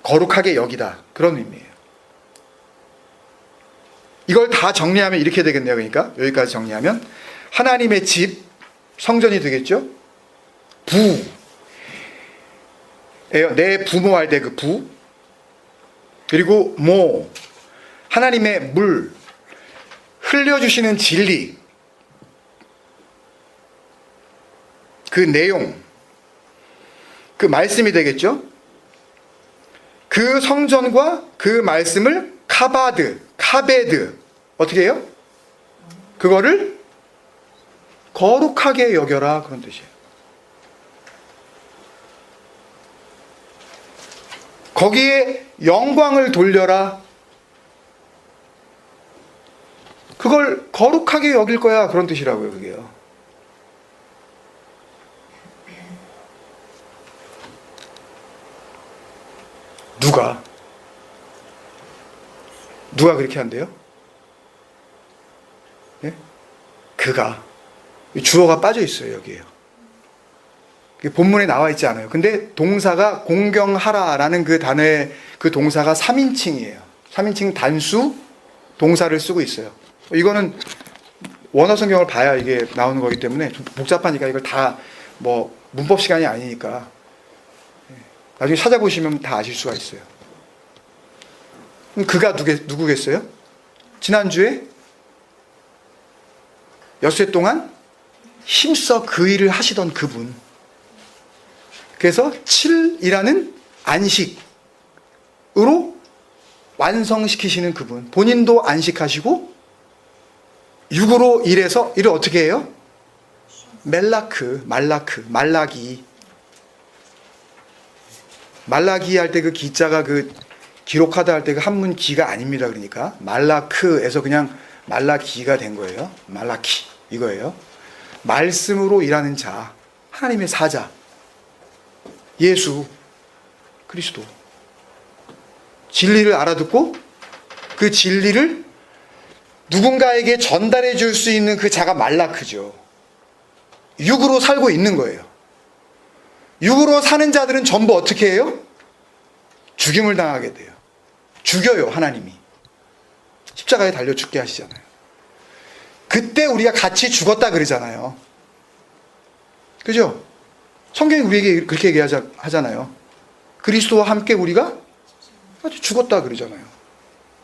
거룩하게 여기다, 그런 의미예요. 이걸 다 정리하면 이렇게 되겠네요. 그러니까 여기까지 정리하면 하나님의 집, 성전이 되겠죠. 부, 내 부모할 때 그 부, 그리고 모, 하나님의 물, 흘려주시는 진리, 그 내용, 그 말씀이 되겠죠. 그 성전과 그 말씀을 카바드, 카베드, 어떻게 해요? 그거를 거룩하게 여겨라, 그런 뜻이에요. 거기에 영광을 돌려라, 그걸 거룩하게 여길 거야, 그런 뜻이라고요. 그게요. 누가 그렇게 한대요? 예? 그가. 주어가 빠져 있어요, 여기에요. 본문에 나와 있지 않아요. 근데 동사가 공경하라라는 그 단어의 그 동사가 3인칭이에요. 3인칭 단수 동사를 쓰고 있어요. 이거는 원어 성경을 봐야 이게 나오는 거기 때문에 좀 복잡하니까 이걸 다 뭐 문법 시간이 아니니까 나중에 찾아보시면 다 아실 수가 있어요. 그가 누구겠어요? 지난주에 엿새 동안 힘써 그 일을 하시던 그분. 그래서 7이라는 안식으로 완성시키시는 그분. 본인도 안식하시고 6으로 일해서 일을 어떻게 해요? 말라기 할 때 그 기자가 그 기록하다 할 때 그 한문 기가 아닙니다. 그러니까 말라크에서 그냥 말라기가 된 거예요. 말라키 이거예요. 말씀으로 일하는 자, 하나님의 사자, 예수 그리스도. 진리를 알아듣고 그 진리를 누군가에게 전달해 줄 수 있는 그 자가 말라크죠. 육으로 살고 있는 거예요. 육으로 사는 자들은 전부 어떻게 해요? 죽임을 당하게 돼요. 죽여요, 하나님이. 십자가에 달려 죽게 하시잖아요. 그때 우리가 같이 죽었다 그러잖아요. 그죠? 성경이 우리에게 그렇게 얘기하잖아요. 그리스도와 함께 우리가 같이 죽었다 그러잖아요.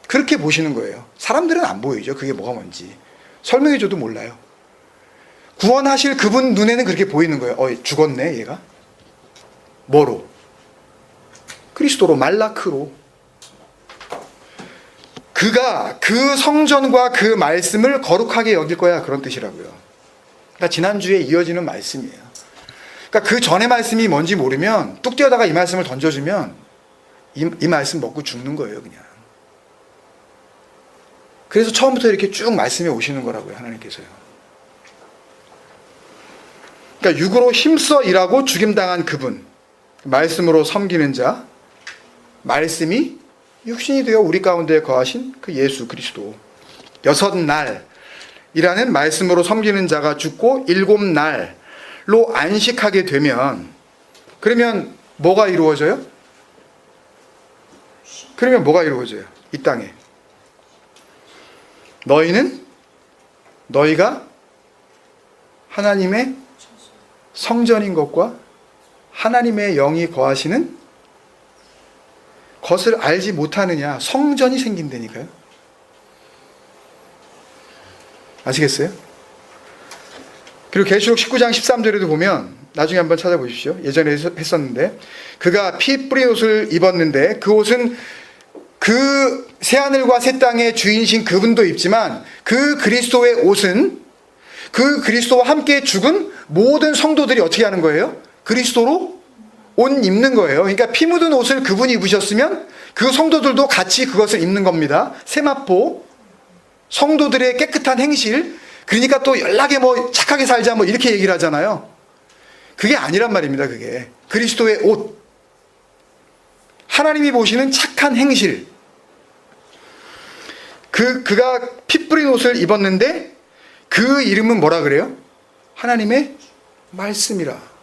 그렇게 보시는 거예요. 사람들은 안 보이죠. 그게 뭐가 뭔지. 설명해줘도 몰라요. 구원하실 그분 눈에는 그렇게 보이는 거예요. 죽었네, 얘가. 뭐로? 그리스도로, 말라크로. 그가 그 성전과 그 말씀을 거룩하게 여길 거야, 그런 뜻이라고요. 그러니까 지난주에 이어지는 말씀이에요. 그러니까 그 전의 말씀이 뭔지 모르면 뚝 떼어다가 이 말씀을 던져주면 이 말씀 먹고 죽는 거예요, 그냥. 그래서 처음부터 이렇게 쭉 말씀해 오시는 거라고요, 하나님께서요. 그러니까 육으로 힘써 일하고 죽임당한 그분, 말씀으로 섬기는 자, 말씀이 육신이 되어 우리 가운데 거하신 그 예수 그리스도. 6날이라는 말씀으로 섬기는 자가 죽고 7날로 안식하게 되면, 그러면 뭐가 이루어져요? 그러면 뭐가 이루어져요? 이 땅에. 너희가 하나님의 성전인 것과 하나님의 영이 거하시는 것을 알지 못하느냐. 성전이 생긴다니까요. 아시겠어요? 그리고 계시록 19장 13절에도 보면, 나중에 한번 찾아보십시오. 예전에 했었는데, 그가 피 뿌린 옷을 입었는데 그 옷은 그 새하늘과 새 땅의 주인이신 그분도 입지만 그 그리스도의 옷은 그 그리스도와 함께 죽은 모든 성도들이 어떻게 하는 거예요? 그리스도로 옷 입는 거예요. 그러니까 피 묻은 옷을 그분이 입으셨으면 그 성도들도 같이 그것을 입는 겁니다. 세마포, 성도들의 깨끗한 행실. 그러니까 또 연락에 뭐 착하게 살자 뭐 이렇게 얘기를 하잖아요. 그게 아니란 말입니다. 그게 그리스도의 옷, 하나님이 보시는 착한 행실. 그가 피 뿌린 옷을 입었는데 그 이름은 뭐라 그래요? 하나님의 말씀이라.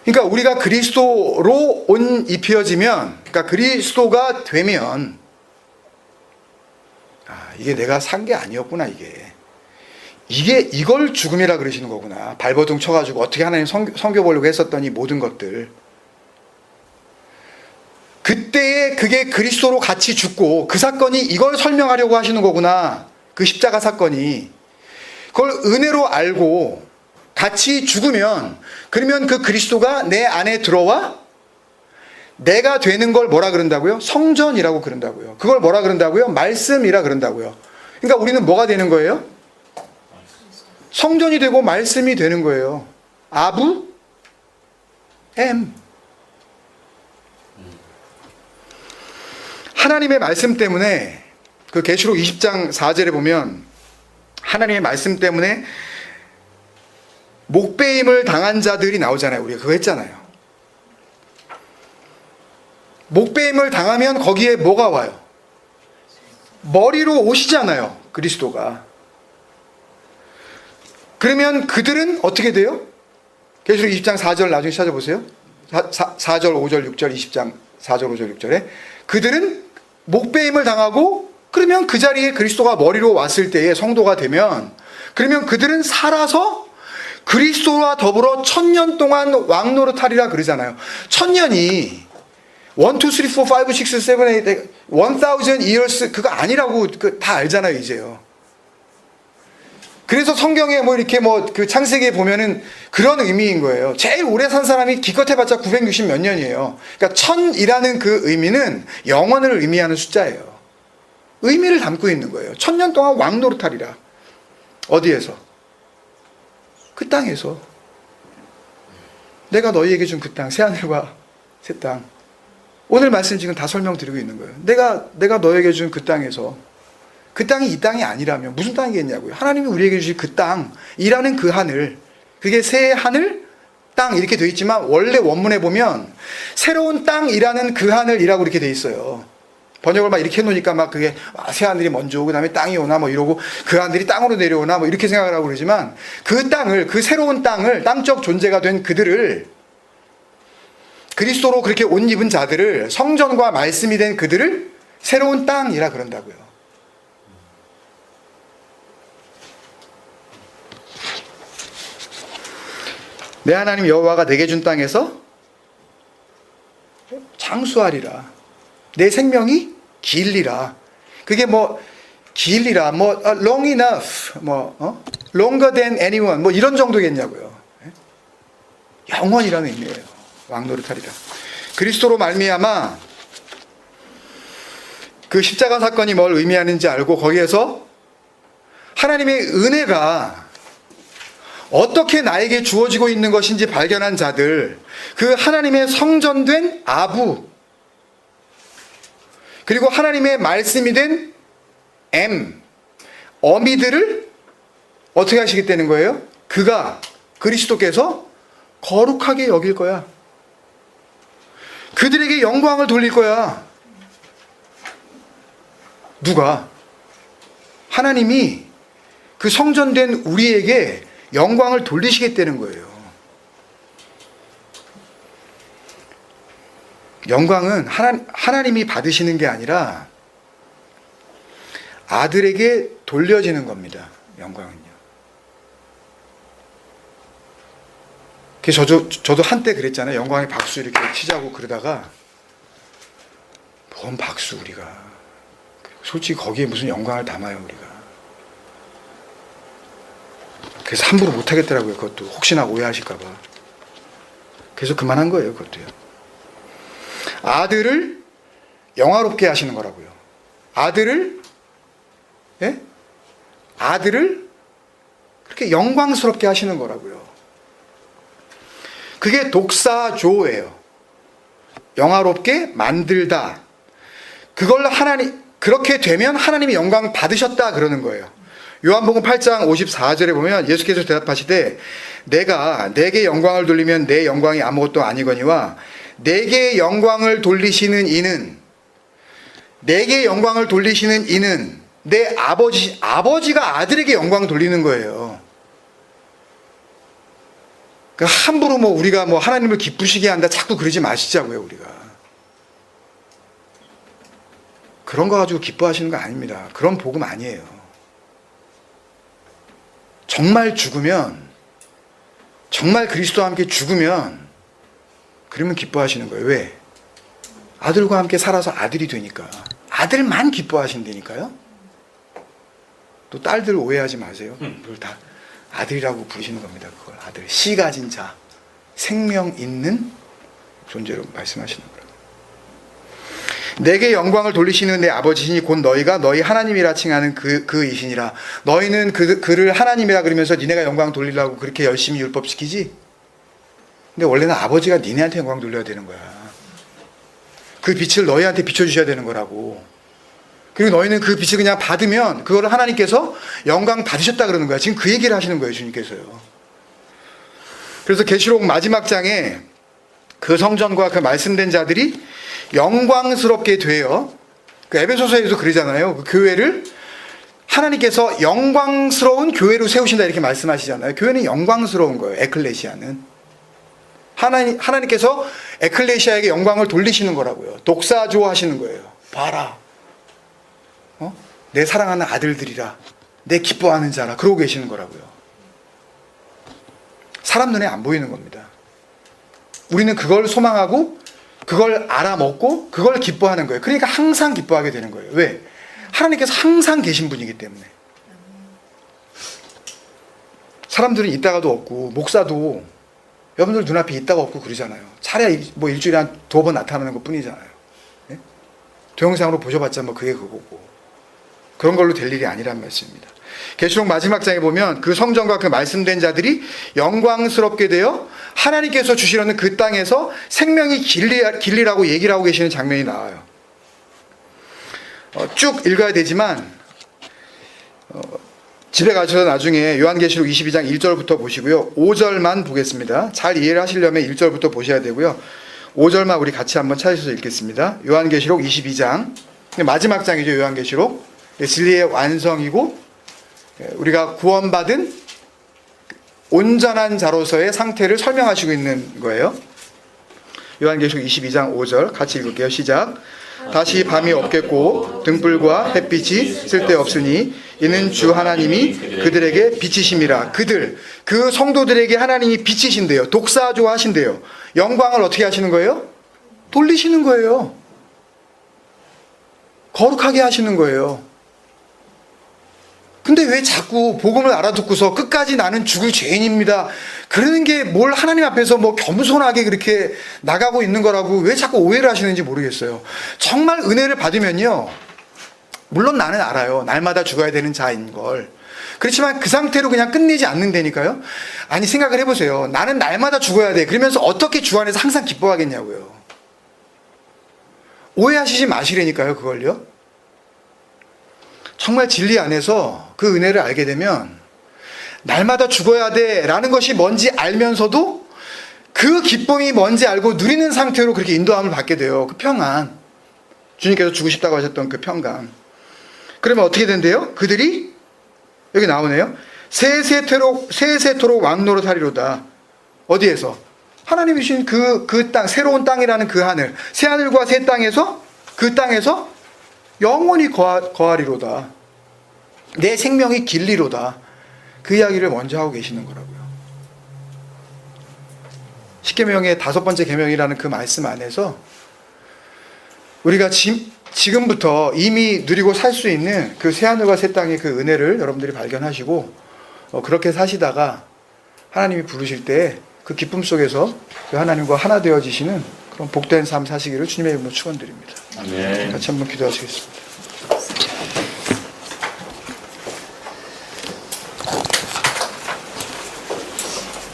그러니까 우리가 그리스도로 옷 입혀지면, 그러니까 그리스도가 되면, 이게 내가 산 게 아니었구나, 이걸 죽음이라 그러시는 거구나. 발버둥 쳐가지고 어떻게 하나님 섬겨보려고 했었더니 모든 것들. 그때에 그게 그리스도로 같이 죽고 그 사건이 이걸 설명하려고 하시는 거구나. 그 십자가 사건이. 그걸 은혜로 알고 같이 죽으면, 그러면 그 그리스도가 내 안에 들어와 내가 되는 걸 뭐라 그런다고요? 성전이라고 그런다고요. 그걸 뭐라 그런다고요? 말씀이라 그런다고요. 그러니까 우리는 뭐가 되는 거예요? 성전이 되고 말씀이 되는 거예요. 아부 엠. 하나님의 말씀 때문에, 그 계시록 20장 4절에 보면 하나님의 말씀 때문에 목베임을 당한 자들이 나오잖아요. 우리가 그거 했잖아요. 목베임을 당하면 거기에 뭐가 와요? 머리로 오시잖아요. 그리스도가. 그러면 그들은 어떻게 돼요? 계시록 20장 4절 나중에 찾아보세요. 4절, 5절, 6절, 20장 4절, 5절, 6절에 그들은 목베임을 당하고, 그러면 그 자리에 그리스도가 머리로 왔을 때에 성도가 되면, 그러면 그들은 살아서 그리스도와 더불어 1000년 동안 왕노릇하리라 그러잖아요. 1000년이 1, 2, 3, 4, 5, 6, 7, 8, 1000 years 그거 아니라고 다 알잖아요, 이제요. 그래서 성경에 이렇게 그 창세기에 보면은 그런 의미인 거예요. 제일 오래 산 사람이 기껏 해봤자 960 몇 년이에요. 그러니까 1000이라는 그 의미는 영원을 의미하는 숫자예요. 의미를 담고 있는 거예요. 1000년 동안 왕노릇하리라. 어디에서? 그 땅에서. 내가 너희에게 준 그 땅, 새하늘과 새 땅. 오늘 말씀 지금 다 설명드리고 있는 거예요. 내가 너에게 준 그 땅에서. 그 땅이 이 땅이 아니라면 무슨 땅이겠냐고요. 하나님이 우리에게 주신 그 땅이라는 그 하늘, 그게 새 하늘, 땅 이렇게 되어 있지만 원래 원문에 보면 새로운 땅이라는 그 하늘이라고 이렇게 되어 있어요. 번역을 막 이렇게 해놓으니까 막 그게 새 하늘이 먼저 오고 그다음에 땅이 오나 이러고 그 하늘이 땅으로 내려오나 이렇게 생각을 하고 그러지만, 그 땅을, 그 새로운 땅을, 땅적 존재가 된 그들을, 그리스도로 그렇게 옷 입은 자들을, 성전과 말씀이 된 그들을 새로운 땅이라 그런다고요. 내 하나님 여호와가 내게 준 땅에서 장수하리라. 내 생명이 길리라. 그게 길리라, long enough, longer than anyone, 이런 정도겠냐고요. 영원이라는 의미예요. 왕노릇하리라. 그리스도로 말미암아 그 십자가 사건이 뭘 의미하는지 알고 거기에서 하나님의 은혜가 어떻게 나에게 주어지고 있는 것인지 발견한 자들, 그 하나님의 성전된 아부, 그리고 하나님의 말씀이 된 어미들을 어떻게 하시겠다는 거예요? 그리스도께서 거룩하게 여길 거야. 그들에게 영광을 돌릴 거야. 누가? 하나님이 그 성전된 우리에게 영광을 돌리시겠다는 거예요. 영광은 하나님이 받으시는 게 아니라 아들에게 돌려지는 겁니다. 영광은요. 그래서 저도 한때 그랬잖아요. 영광의 박수 이렇게 치자고 그러다가, 뭔 박수 우리가. 솔직히 거기에 무슨 영광을 담아요 우리가. 그래서 함부로 못하겠더라고요. 그것도 혹시나 오해하실까 봐. 그래서 그만한 거예요. 그것도요. 아들을 영화롭게 하시는 거라고요. 아들을 그렇게 영광스럽게 하시는 거라고요. 그게 독사조예요. 영화롭게 만들다. 그걸로 그렇게 되면 하나님이 영광 받으셨다 그러는 거예요. 요한복음 8장 54절에 보면 예수께서 대답하시되 내가 내게 영광을 돌리면 내 영광이 아무것도 아니거니와 내게 영광을 돌리시는 이는 내게 영광을 돌리시는 이는 내 아버지가 아들에게 영광 돌리는 거예요. 그러니까 함부로 우리가 하나님을 기쁘시게 한다 자꾸 그러지 마시자고요. 우리가 그런 거 가지고 기뻐하시는 거 아닙니다. 그런 복음 아니에요. 정말 죽으면, 정말 그리스도와 함께 죽으면 그러면 기뻐하시는 거예요. 왜? 아들과 함께 살아서 아들이 되니까. 아들만 기뻐하신다니까요. 또 딸들 오해하지 마세요. 그걸 다 아들이라고 부르시는 겁니다. 그걸 아들, 씨 가진 자, 생명 있는 존재로 말씀하시는 거예요. 내게 영광을 돌리시는 내 아버지시니 곧 너희가 너희 하나님이라 칭하는 그이시니라. 너희는 그를 하나님이라 그러면서 니네가 영광 돌리려고 그렇게 열심히 율법 지키지? 근데 원래는 아버지가 니네한테 영광 돌려야 되는 거야. 그 빛을 너희한테 비춰주셔야 되는 거라고. 그리고 너희는 그 빛을 그냥 받으면 그거를 하나님께서 영광 받으셨다 그러는 거야. 지금 그 얘기를 하시는 거예요, 주님께서요. 그래서 계시록 마지막 장에 그 성전과 그 말씀된 자들이 영광스럽게 되어, 그 에베소서에도 그러잖아요. 그 교회를 하나님께서 영광스러운 교회로 세우신다 이렇게 말씀하시잖아요. 교회는 영광스러운 거예요. 에클레시아는 하나님께서 에클레시아에게 영광을 돌리시는 거라고요. 독사조 하시는 거예요. 봐라, 내 사랑하는 아들들이라, 내 기뻐하는 자라, 그러고 계시는 거라고요. 사람 눈에 안 보이는 겁니다. 우리는 그걸 소망하고 그걸 알아먹고 그걸 기뻐하는 거예요. 그러니까 항상 기뻐하게 되는 거예요. 왜? 하나님께서 항상 계신 분이기 때문에. 사람들은 있다가도 없고, 목사도 여러분들 눈앞에 있다가 없고 그러잖아요. 차라리 일주일에 한 2번 나타나는 것 뿐이잖아요. 네? 동영상으로 보셔봤자 그게 그거고. 그런 걸로 될 일이 아니란 말씀입니다. 계시록 마지막 장에 보면 그 성전과 그 말씀된 자들이 영광스럽게 되어 하나님께서 주시려는 그 땅에서 생명이 길리라고 얘기를 하고 계시는 장면이 나와요. 쭉 읽어야 되지만 집에 가셔서 나중에 요한계시록 22장 1절부터 보시고요. 5절만 보겠습니다. 잘 이해를 하시려면 1절부터 보셔야 되고요. 5절만 우리 같이 한번 찾으셔서 읽겠습니다. 요한계시록 22장 마지막 장이죠. 요한계시록 진리의 완성이고 우리가 구원받은 온전한 자로서의 상태를 설명하시고 있는 거예요. 요한계시록 22장 5절 같이 읽을게요. 시작. 다시 밤이 없겠고 등불과 햇빛이 쓸데없으니 이는 주 하나님이 그들에게 빛이심이라. 그 성도들에게 하나님이 빛이신대요. 독사조 하신대요. 영광을 어떻게 하시는 거예요? 돌리시는 거예요. 거룩하게 하시는 거예요. 근데 왜 자꾸 복음을 알아듣고서 끝까지 나는 죽을 죄인입니다, 그러는 게 뭘 하나님 앞에서 겸손하게 그렇게 나가고 있는 거라고 왜 자꾸 오해를 하시는지 모르겠어요. 정말 은혜를 받으면요, 물론 나는 알아요. 날마다 죽어야 되는 자인 걸. 그렇지만 그 상태로 그냥 끝내지 않는다니까요. 아니, 생각을 해보세요. 나는 날마다 죽어야 돼. 그러면서 어떻게 주 안에서 항상 기뻐하겠냐고요. 오해하시지 마시라니까요, 그걸요. 정말 진리 안에서 그 은혜를 알게 되면 날마다 죽어야 돼 라는 것이 뭔지 알면서도 그 기쁨이 뭔지 알고 누리는 상태로 그렇게 인도함을 받게 돼요. 그 평안, 주님께서 주고 싶다고 하셨던 그 평강. 그러면 어떻게 된대요? 그들이 여기 나오네요. 세세토록 왕노릇하리로다. 어디에서? 하나님이 주신 그 땅, 새로운 땅이라는 그 하늘, 새 하늘과 새 땅에서, 그 땅에서 영원히 거하리로다. 내 생명이 길리로다. 그 이야기를 먼저 하고 계시는 거라고요. 십계명의 5번째 계명이라는 그 말씀 안에서 우리가 지금부터 이미 누리고 살 수 있는 그 새하늘과 새 땅의 그 은혜를 여러분들이 발견하시고 그렇게 사시다가 하나님이 부르실 때 그 기쁨 속에서 그 하나님과 하나 되어지시는 그런 복된 삶 사시기를 주님의 이름으로 축원드립니다. 아멘. 같이 한번 기도하시겠습니다.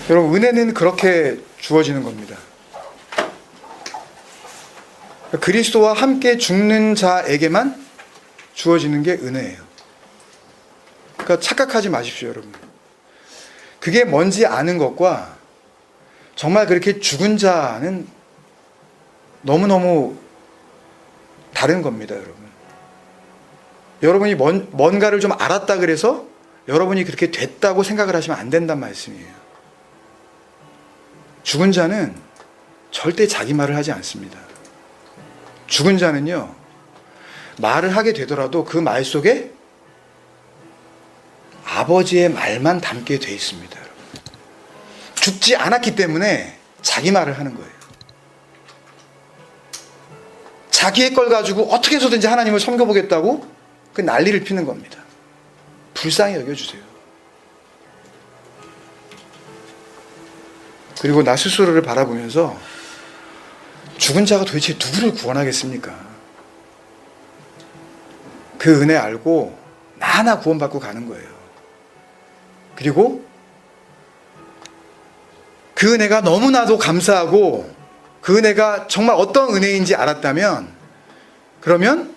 여러분, 은혜는 그렇게 주어지는 겁니다. 그리스도와 함께 죽는 자에게만 주어지는 게 은혜예요. 그러니까 착각하지 마십시오, 여러분. 그게 뭔지 아는 것과 정말 그렇게 죽은 자는 너무너무 다른 겁니다, 여러분. 여러분이 뭔가를 좀 알았다 그래서 여러분이 그렇게 됐다고 생각을 하시면 안 된단 말씀이에요. 죽은 자는 절대 자기 말을 하지 않습니다. 죽은 자는요, 말을 하게 되더라도 그 말 속에 아버지의 말만 담게 돼 있습니다. 여러분. 죽지 않았기 때문에 자기 말을 하는 거예요. 자기의 걸 가지고 어떻게 해서든지 하나님을 섬겨보겠다고 그 난리를 피는 겁니다. 불쌍히 여겨주세요. 그리고 나 스스로를 바라보면서 죽은 자가 도대체 누구를 구원하겠습니까? 그 은혜 알고 나 하나 구원받고 가는 거예요. 그리고 그 은혜가 너무나도 감사하고 그 은혜가 정말 어떤 은혜인지 알았다면, 그러면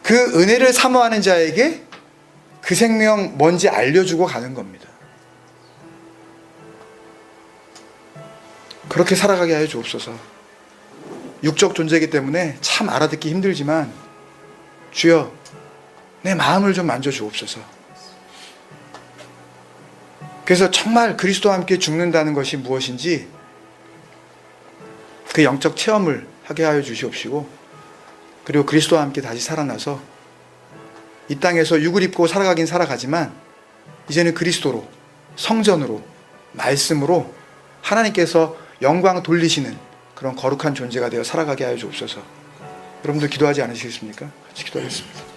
그 은혜를 사모하는 자에게 그 생명 뭔지 알려주고 가는 겁니다. 그렇게 살아가게 하여 주옵소서. 육적 존재이기 때문에 참 알아듣기 힘들지만 주여 내 마음을 좀 만져주옵소서. 그래서 정말 그리스도와 함께 죽는다는 것이 무엇인지 그 영적 체험을 하게 하여 주시옵시고, 그리고 그리스도와 함께 다시 살아나서 이 땅에서 육을 입고 살아가긴 살아가지만 이제는 그리스도로, 성전으로, 말씀으로 하나님께서 영광 돌리시는 그런 거룩한 존재가 되어 살아가게 하여 주옵소서. 여러분들 기도하지 않으시겠습니까? 같이 기도하겠습니다.